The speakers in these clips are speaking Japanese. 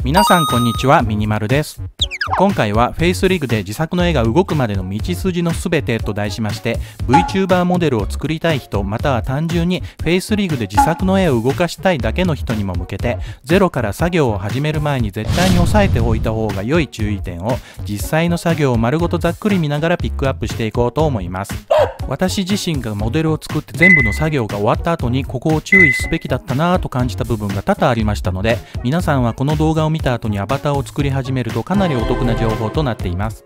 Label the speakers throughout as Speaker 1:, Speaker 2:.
Speaker 1: 皆さんこんにちは、ミニマルです。今回はフェイスリグで自作の絵が動くまでの道筋のすべてと題しまして VTuber モデルを作りたい人、または単純にフェイスリグで自作の絵を動かしたいだけの人にも向けて、ゼロから作業を始める前に絶対に押さえておいた方が良い注意点を実際の作業を丸ごとざっくり見ながらピックアップしていこうと思います。私自身がモデルを作って全部の作業が終わった後にここを注意すべきだったなぁと感じた部分が多々ありましたので、皆さんはこの動画を見た後にアバターを作り始めるとかなりお得な情報となっています。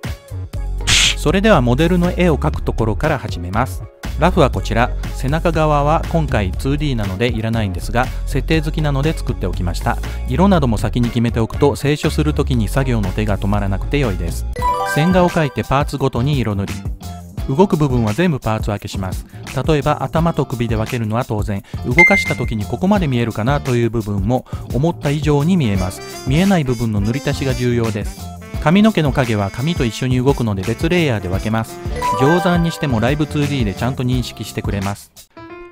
Speaker 1: それではモデルの絵を描くところから始めます。ラフはこちら、背中側は今回 2D なのでいらないんですが、設定好きなので作っておきました。色なども先に決めておくと清書するときに作業の手が止まらなくて良いです。線画を描いてパーツごとに色塗り。動く部分は全部パーツ分けします。例えば頭と首で分けるのは当然、動かした時にここまで見えるかなという部分も思った以上に見えます。見えない部分の塗り足しが重要です。髪の毛の影は髪と一緒に動くので別レイヤーで分けます。定山にしてもライブ 2D でちゃんと認識してくれます。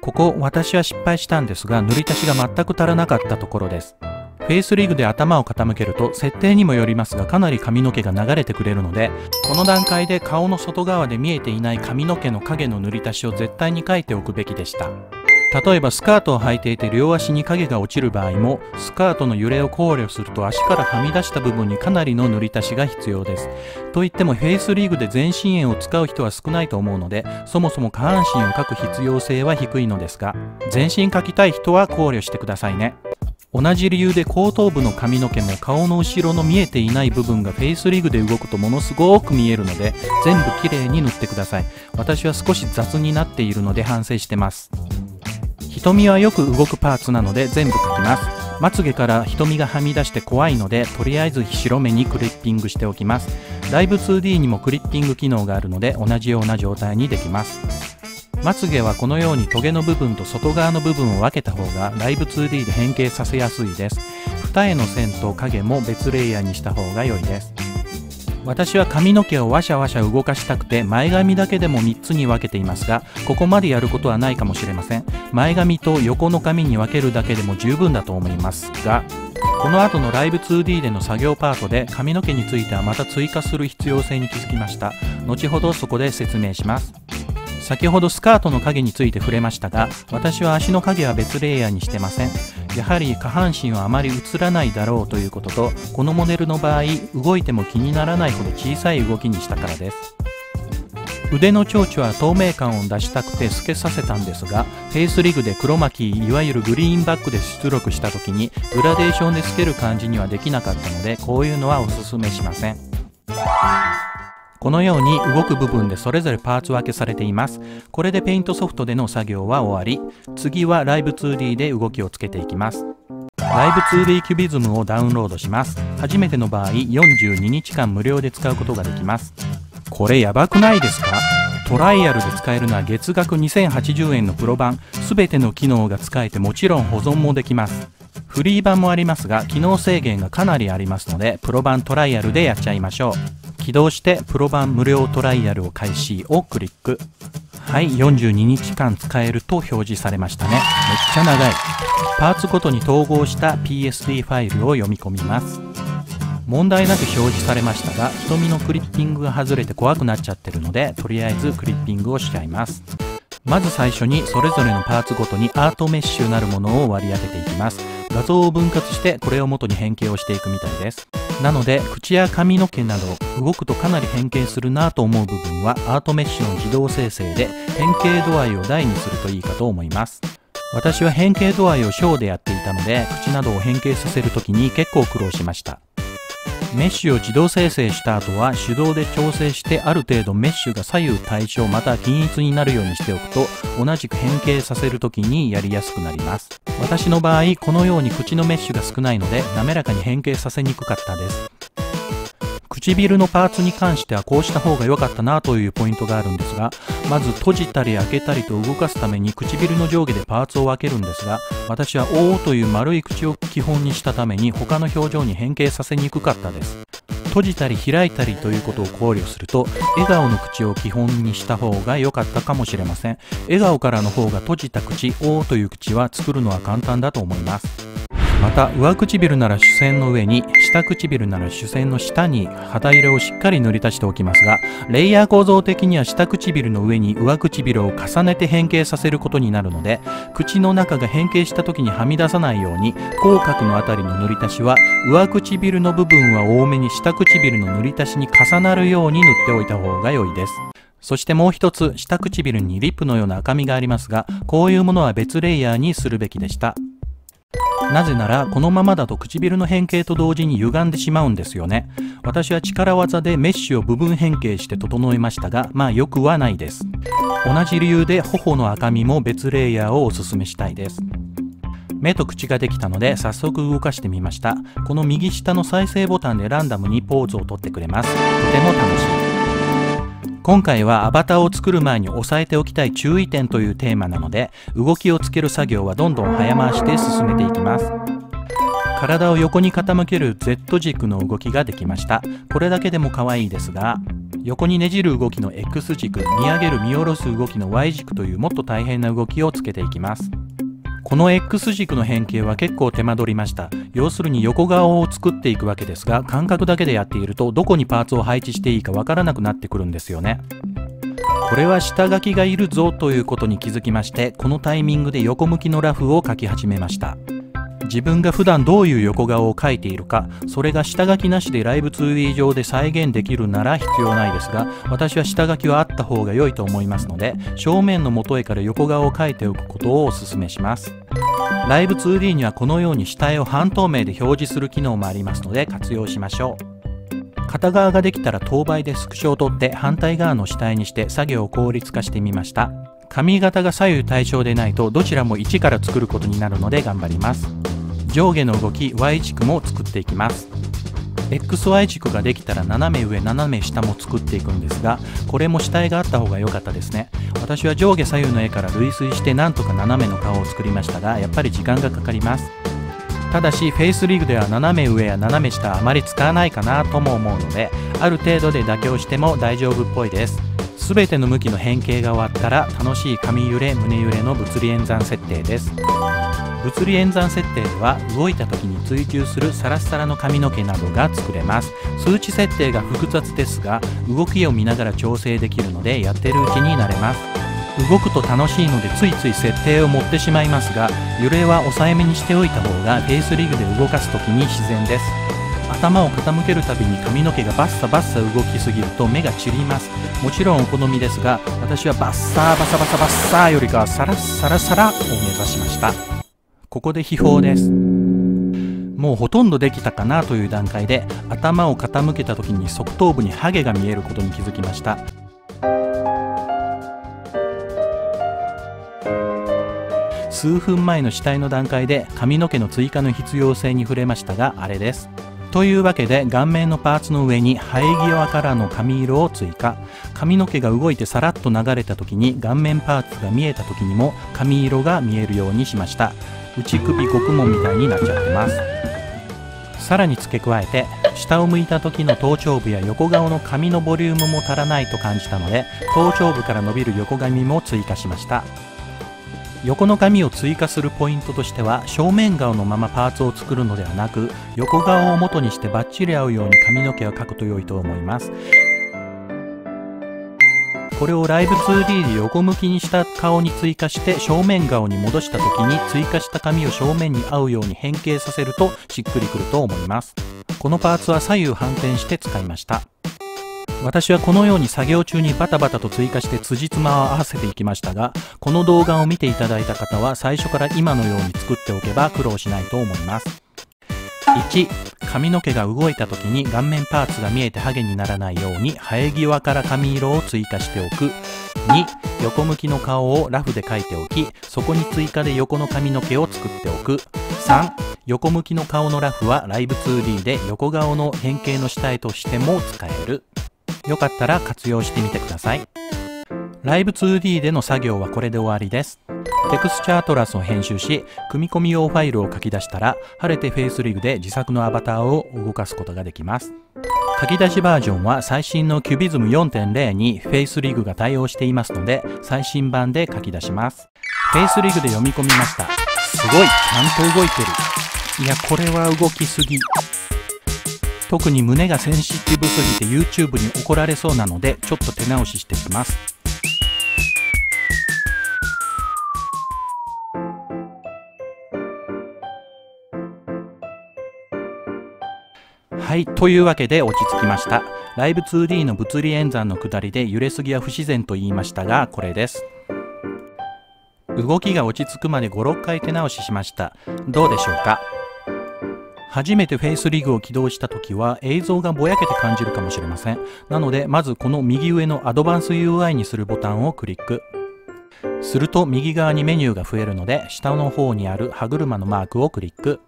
Speaker 1: ここ私は失敗したんですが、塗り足しが全く足らなかったところです。フェイスリグで頭を傾けると設定にもよりますがかなり髪の毛が流れてくれるので、この段階で顔の外側で見えていない髪の毛の影の塗り足しを絶対に描いておくべきでした。例えばスカートを履いていて両足に影が落ちる場合も、スカートの揺れを考慮すると足からはみ出した部分にかなりの塗り足しが必要です。といってもフェイスリグで全身円を使う人は少ないと思うので、そもそも下半身を描く必要性は低いのですが、全身描きたい人は考慮してくださいね。同じ理由で後頭部の髪の毛も顔の後ろの見えていない部分がフェイスリグで動くとものすごく見えるので、全部きれいに塗ってください。私は少し雑になっているので反省してます。瞳はよく動くパーツなので全部描きます。まつげから瞳がはみ出して怖いので、とりあえず白目にクリッピングしておきます。ライブ 2D にもクリッピング機能があるので同じような状態にできます。まつげはこのようにトゲの部分と外側の部分を分けた方がライブ 2D で変形させやすいです。二重の線と影も別レイヤーにした方が良いです。私は髪の毛をワシャワシャ動かしたくて前髪だけでも3つに分けていますが、ここまでやることはないかもしれません。前髪と横の髪に分けるだけでも十分だと思いますが、この後のライブ 2D での作業パートで髪の毛についてはまた追加する必要性に気づきました。後ほどそこで説明します。先ほどスカートの影について触れましたが、私は足の影は別レイヤーにしてません。やはり下半身はあまり映らないだろうということと、このモデルの場合動いても気にならないほど小さい動きにしたからです。腕の蝶々は透明感を出したくて透けさせたんですが、フェイスリグで黒巻きいわゆるグリーンバックで出力した時にグラデーションで透ける感じにはできなかったので、こういうのはおすすめしません。このように動く部分でそれぞれパーツ分けされています。これでペイントソフトでの作業は終わり、次はライブ 2D で動きをつけていきます。ライブ 2D キュビズムをダウンロードします。初めての場合42日間無料で使うことができます。これやばくないですか？トライアルで使えるのは月額2080円のプロ版、すべての機能が使えてもちろん保存もできます。フリー版もありますが機能制限がかなりありますので、プロ版トライアルでやっちゃいましょう。起動してプロ版無料トライアルを開始をクリック。はい、42日間使えると表示されましたね。めっちゃ長い。パーツごとに統合した PSD ファイルを読み込みます。問題なく表示されましたが、瞳のクリッピングが外れて怖くなっちゃってるので、とりあえずクリッピングをしちゃいます。まず最初にそれぞれのパーツごとにアートメッシュなるものを割り当てていきます。画像を分割してこれを元に変形をしていくみたいです。なので口や髪の毛など動くとかなり変形するなと思う部分はアートメッシュの自動生成で変形度合いを大にするといいかと思います。私は変形度合いを小でやっていたので、口などを変形させるときに結構苦労しました。メッシュを自動生成した後は手動で調整して、ある程度メッシュが左右対称また均一になるようにしておくと、同じく変形させる時にやりやすくなります。私の場合このように口のメッシュが少ないので滑らかに変形させにくかったです。唇のパーツに関してはこうした方が良かったなというポイントがあるんですが、まず閉じたり開けたりと動かすために唇の上下でパーツを分けるんですが、私は O という丸い口を基本にしたために他の表情に変形させにくかったです。閉じたり開いたりということを考慮すると、笑顔の口を基本にした方が良かったかもしれません。笑顔からの方が閉じた口 O という口は作るのは簡単だと思います。また上唇なら主線の上に、下唇なら主線の下に肌色をしっかり塗り足しておきますが、レイヤー構造的には下唇の上に上唇を重ねて変形させることになるので、口の中が変形した時にはみ出さないように、口角のあたりの塗り足しは上唇の部分は多めに下唇の塗り足しに重なるように塗っておいた方が良いです。そしてもう一つ、下唇にリップのような赤みがありますが、こういうものは別レイヤーにするべきでした。なぜならこのままだと唇の変形と同時に歪んでしまうんですよね。私は力技でメッシュを部分変形して整えましたが、まあ良くはないです。同じ理由で頬の赤みも別レイヤーをおすすめしたいです。目と口ができたので早速動かしてみました。この右下の再生ボタンでランダムにポーズをとってくれます。とても楽しい。今回はアバターを作る前に押さえておきたい注意点というテーマなので、動きをつける作業はどんどん早回しで進めていきます。体を横に傾ける Z 軸の動きができました。これだけでも可愛いですが、横にねじる動きの X 軸、見上げる見下ろす動きの Y 軸というもっと大変な動きをつけていきます。この X 軸の変形は結構手間取りました。要するに横顔を作っていくわけですが、感覚だけでやっているとどこにパーツを配置していいかわからなくなってくるんですよね。これは下書きがいるぞということに気づきまして、このタイミングで横向きのラフを描き始めました。自分が普段どういう横顔を描いているか、それが下書きなしでライブ 2D 上で再現できるなら必要ないですが、私は下書きはあった方が良いと思いますので、正面の元絵から横顔を描いておくことをお勧めします。ライブ 2D にはこのように下絵を半透明で表示する機能もありますので活用しましょう。片側ができたら等倍でスクショを取って反対側の下絵にして作業を効率化してみました。髪型が左右対称でないとどちらも一から作ることになるので頑張ります。上下の動き Y 軸も作っていきます。 XY 軸ができたら斜め上斜め下も作っていくんですが、これも下絵があった方が良かったですね。私は上下左右の絵から類推してなんとか斜めの顔を作りましたが、やっぱり時間がかかります。ただしフェイスリグでは斜め上や斜め下はあまり使わないかなとも思うので、ある程度で妥協しても大丈夫っぽいです。全ての向きの変形が終わったら楽しい髪揺れ胸揺れの物理演算設定です。物理演算設定では動いた時に追求するサラッサラの髪の毛などが作れます。数値設定が複雑ですが、動きを見ながら調整できるのでやってるうちに慣れます。動くと楽しいのでついつい設定を持ってしまいますが、揺れは抑えめにしておいた方がフェイスリグで動かす時に自然です。頭を傾けるたびに髪の毛がバッサバッサ動きすぎると目が散ります。もちろんお好みですが、私はバッサーバサバサバッサーよりかはサラッサラサラを目指しました。ここで秘宝です。もうほとんどできたかなという段階で、頭を傾けた時に側頭部にハゲが見えることに気づきました。数分前の下絵の段階で髪の毛の追加の必要性に触れましたが、あれです。というわけで顔面のパーツの上に生え際からの髪色を追加。髪の毛が動いてさらっと流れた時に顔面パーツが見えた時にも髪色が見えるようにしました。内首獄門みたいになっちゃってます。さらに付け加えて、下を向いた時の頭頂部や横顔の髪のボリュームも足らないと感じたので、頭頂部から伸びる横髪も追加しました。横の髪を追加するポイントとしては、正面顔のままパーツを作るのではなく、横顔を元にしてバッチリ合うように髪の毛を描くと良いと思います。これをライブ 2D で横向きにした顔に追加して正面顔に戻した時に追加した髪を正面に合うように変形させるとしっくりくると思います。このパーツは左右反転して使いました。私はこのように作業中にバタバタと追加して辻褄を合わせていきましたが、この動画を見ていただいた方は最初から今のように作っておけば苦労しないと思います。1、髪の毛が動いた時に顔面パーツが見えてハゲにならないように生え際から髪色を追加しておく。2、横向きの顔をラフで描いておき、そこに追加で横の髪の毛を作っておく。3、横向きの顔のラフはライブ 2D で横顔の変形の下絵としても使える。よかったら活用してみてください。ライブ 2D での作業はこれで終わりです。テクスチャートラスを編集し、組み込み用ファイルを書き出したら、晴れてフェイスリグで自作のアバターを動かすことができます。書き出しバージョンは最新のキュビズム 4.0 にフェイスリグが対応していますので、最新版で書き出します。フェイスリグで読み込みました。すごい、ちゃんと動いてる。いや、これは動きすぎ。特に胸がセンシティブすぎて YouTube に怒られそうなので、ちょっと手直ししてきます。はい、というわけで落ち着きました。ライブ 2D の物理演算の下りで揺れすぎは不自然と言いましたが、これです。動きが落ち着くまで5、6回手直ししました。どうでしょうか？初めてフェイスリグを起動した時は映像がぼやけて感じるかもしれません。なのでまずこの右上のアドバンス UI にするボタンをクリック。すると右側にメニューが増えるので、下の方にある歯車のマークをクリック。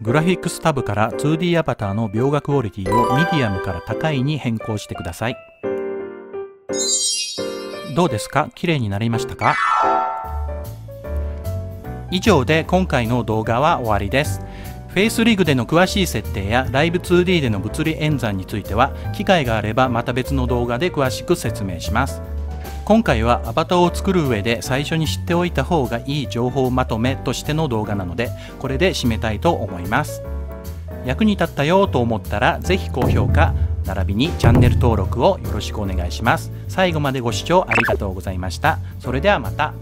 Speaker 1: グラフィックスタブから 2D アバターの描画クオリティをミディアムから高いに変更してください。どうですか？綺麗になりましたか？以上で今回の動画は終わりです。フェイスリグでの詳しい設定やライブ 2D での物理演算については、機会があればまた別の動画で詳しく説明します。今回はアバターを作る上で最初に知っておいた方がいい情報まとめとしての動画なので、これで締めたいと思います。役に立ったよと思ったらぜひ高評価、並びにチャンネル登録をよろしくお願いします。最後までご視聴ありがとうございました。それではまた。